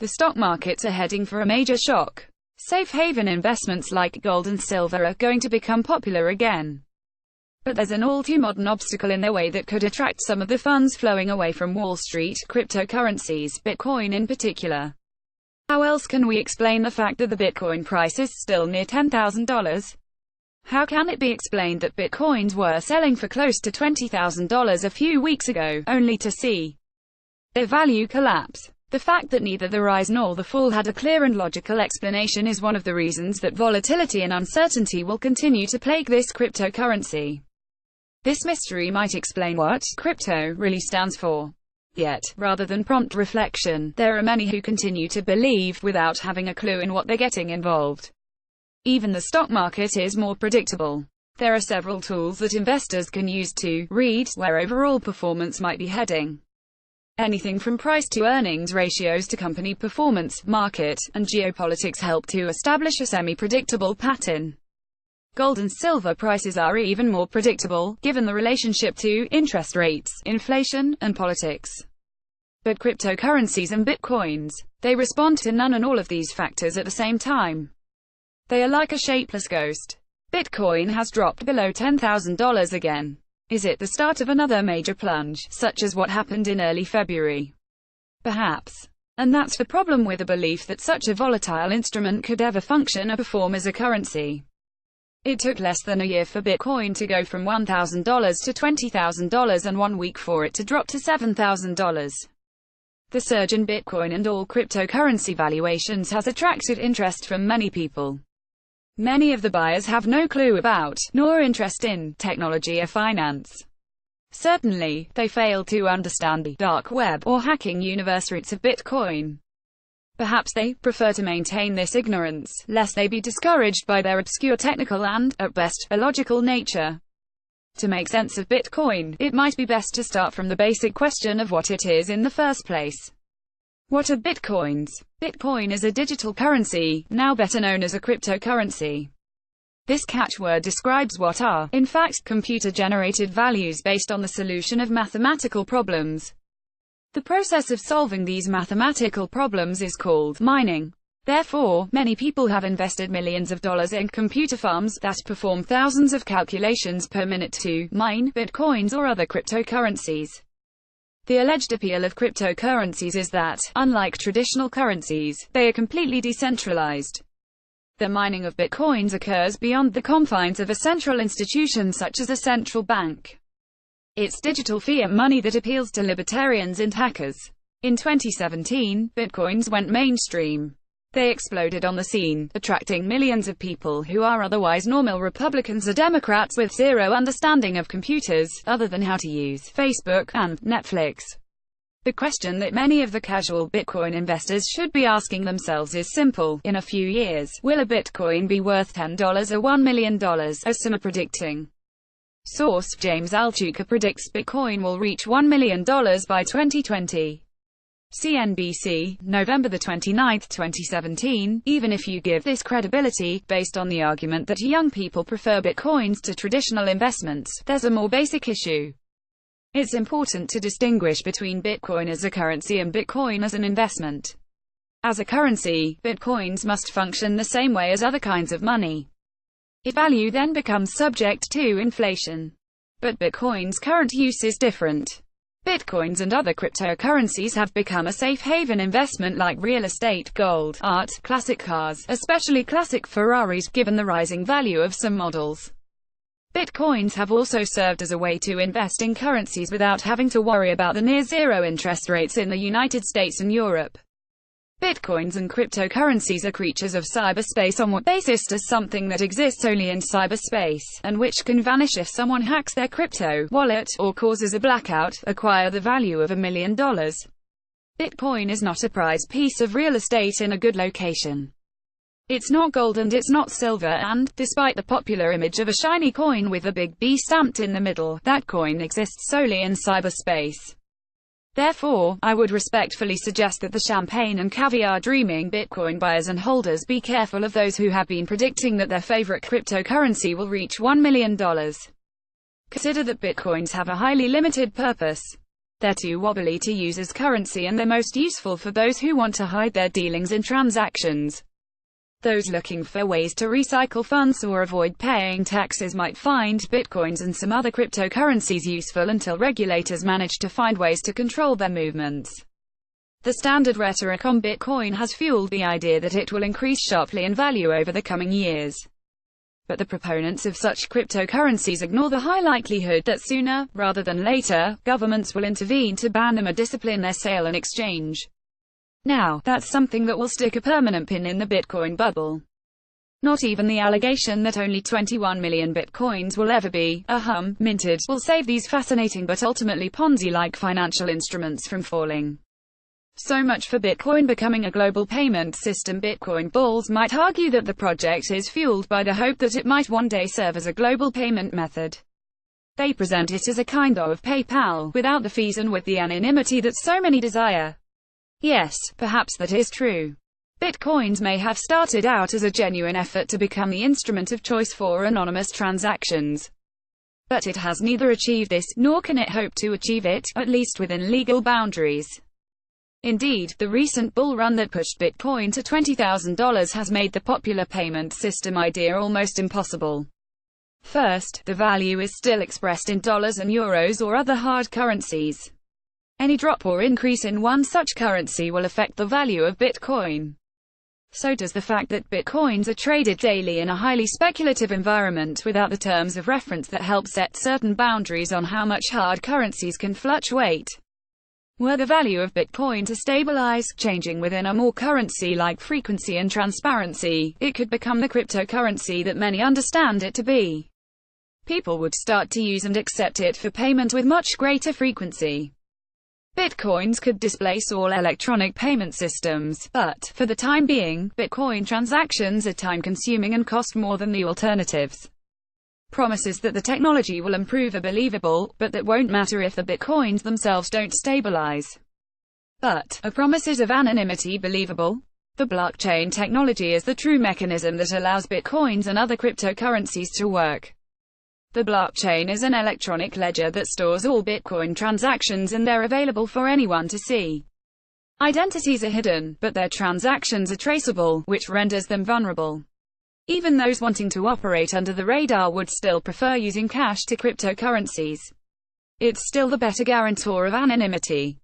The stock markets are heading for a major shock. Safe haven investments like gold and silver are going to become popular again. But there's an all-too-modern obstacle in their way that could attract some of the funds flowing away from Wall Street, cryptocurrencies, Bitcoin in particular. How else can we explain the fact that the Bitcoin price is still near $10,000? How can it be explained that Bitcoins were selling for close to $20,000 a few weeks ago, only to see their value collapse? The fact that neither the rise nor the fall had a clear and logical explanation is one of the reasons that volatility and uncertainty will continue to plague this cryptocurrency. This mystery might explain what crypto really stands for. Yet, rather than prompt reflection, there are many who continue to believe without having a clue in what they're getting involved. Even the stock market is more predictable. There are several tools that investors can use to read where overall performance might be heading. Anything from price to earnings ratios to company performance, market, and geopolitics help to establish a semi-predictable pattern. Gold and silver prices are even more predictable, given the relationship to interest rates, inflation, and politics. But cryptocurrencies and bitcoins, they respond to none and all of these factors at the same time. They are like a shapeless ghost. Bitcoin has dropped below $10,000 again. Is it the start of another major plunge, such as what happened in early February? Perhaps. And that's the problem with the belief that such a volatile instrument could ever function or perform as a currency. It took less than a year for Bitcoin to go from $1,000 to $20,000 and 1 week for it to drop to $7,000. The surge in Bitcoin and all cryptocurrency valuations has attracted interest from many people. Many of the buyers have no clue about, nor interest in, technology or finance. Certainly, they fail to understand the dark web or hacking universe roots of Bitcoin. Perhaps they prefer to maintain this ignorance, lest they be discouraged by their obscure technical and, at best, illogical nature. To make sense of Bitcoin, it might be best to start from the basic question of what it is in the first place. What are Bitcoins? Bitcoin is a digital currency, now better known as a cryptocurrency. This catchword describes what are, in fact, computer-generated values based on the solution of mathematical problems. The process of solving these mathematical problems is called mining. Therefore, many people have invested millions of dollars in computer farms that perform thousands of calculations per minute to mine Bitcoins or other cryptocurrencies. The alleged appeal of cryptocurrencies is that, unlike traditional currencies, they are completely decentralized. The mining of Bitcoins occurs beyond the confines of a central institution such as a central bank. It's digital fiat money that appeals to libertarians and hackers. In 2017, Bitcoins went mainstream. They exploded on the scene, attracting millions of people who are otherwise normal Republicans or Democrats with zero understanding of computers, other than how to use Facebook and Netflix. The question that many of the casual Bitcoin investors should be asking themselves is simple. In a few years, will a Bitcoin be worth $10 or $1 million, as some are predicting? Source: James Altucher predicts Bitcoin will reach $1 million by 2020. CNBC, November 29, 2017. Even if you give this credibility, based on the argument that young people prefer Bitcoins to traditional investments, there's a more basic issue. It's important to distinguish between Bitcoin as a currency and Bitcoin as an investment. As a currency, Bitcoins must function the same way as other kinds of money. Its value then becomes subject to inflation. But Bitcoin's current use is different. Bitcoins and other cryptocurrencies have become a safe haven investment like real estate, gold, art, classic cars, especially classic Ferraris, given the rising value of some models. Bitcoins have also served as a way to invest in currencies without having to worry about the near-zero interest rates in the United States and Europe. Bitcoins and cryptocurrencies are creatures of cyberspace on what basis as something that exists only in cyberspace, and which can vanish if someone hacks their crypto wallet, or causes a blackout, acquire the value of $1 million. Bitcoin is not a prized piece of real estate in a good location. It's not gold and it's not silver, and, despite the popular image of a shiny coin with a big B stamped in the middle, that coin exists solely in cyberspace. Therefore, I would respectfully suggest that the champagne and caviar dreaming Bitcoin buyers and holders be careful of those who have been predicting that their favorite cryptocurrency will reach $1 million. Consider that Bitcoins have a highly limited purpose. They're too wobbly to use as currency, and they're most useful for those who want to hide their dealings in transactions. Those looking for ways to recycle funds or avoid paying taxes might find bitcoins and some other cryptocurrencies useful until regulators manage to find ways to control their movements. The standard rhetoric on Bitcoin has fueled the idea that it will increase sharply in value over the coming years. But the proponents of such cryptocurrencies ignore the high likelihood that sooner, rather than later, governments will intervene to ban them or discipline their sale and exchange. Now, that's something that will stick a permanent pin in the Bitcoin bubble. Not even the allegation that only 21 million Bitcoins will ever be, minted, will save these fascinating but ultimately Ponzi-like financial instruments from falling. So much for Bitcoin becoming a global payment system. Bitcoin bulls might argue that the project is fueled by the hope that it might one day serve as a global payment method. They present it as a kind of PayPal, without the fees and with the anonymity that so many desire. Yes, perhaps that is true. Bitcoins may have started out as a genuine effort to become the instrument of choice for anonymous transactions. But it has neither achieved this, nor can it hope to achieve it, at least within legal boundaries. Indeed, the recent bull run that pushed Bitcoin to $20,000 has made the popular payment system idea almost impossible. First, the value is still expressed in dollars and euros or other hard currencies. Any drop or increase in one such currency will affect the value of Bitcoin. So does the fact that Bitcoins are traded daily in a highly speculative environment without the terms of reference that help set certain boundaries on how much hard currencies can fluctuate. Were the value of Bitcoin to stabilize, changing within a more currency-like frequency and transparency, it could become the cryptocurrency that many understand it to be. People would start to use and accept it for payment with much greater frequency. Bitcoins could displace all electronic payment systems, but, for the time being, Bitcoin transactions are time-consuming and cost more than the alternatives. Promises that the technology will improve are believable, but that won't matter if the Bitcoins themselves don't stabilize. But, are promises of anonymity believable? The blockchain technology is the true mechanism that allows Bitcoins and other cryptocurrencies to work. The blockchain is an electronic ledger that stores all Bitcoin transactions, and they're available for anyone to see. Identities are hidden, but their transactions are traceable, which renders them vulnerable. Even those wanting to operate under the radar would still prefer using cash to cryptocurrencies. It's still the better guarantor of anonymity.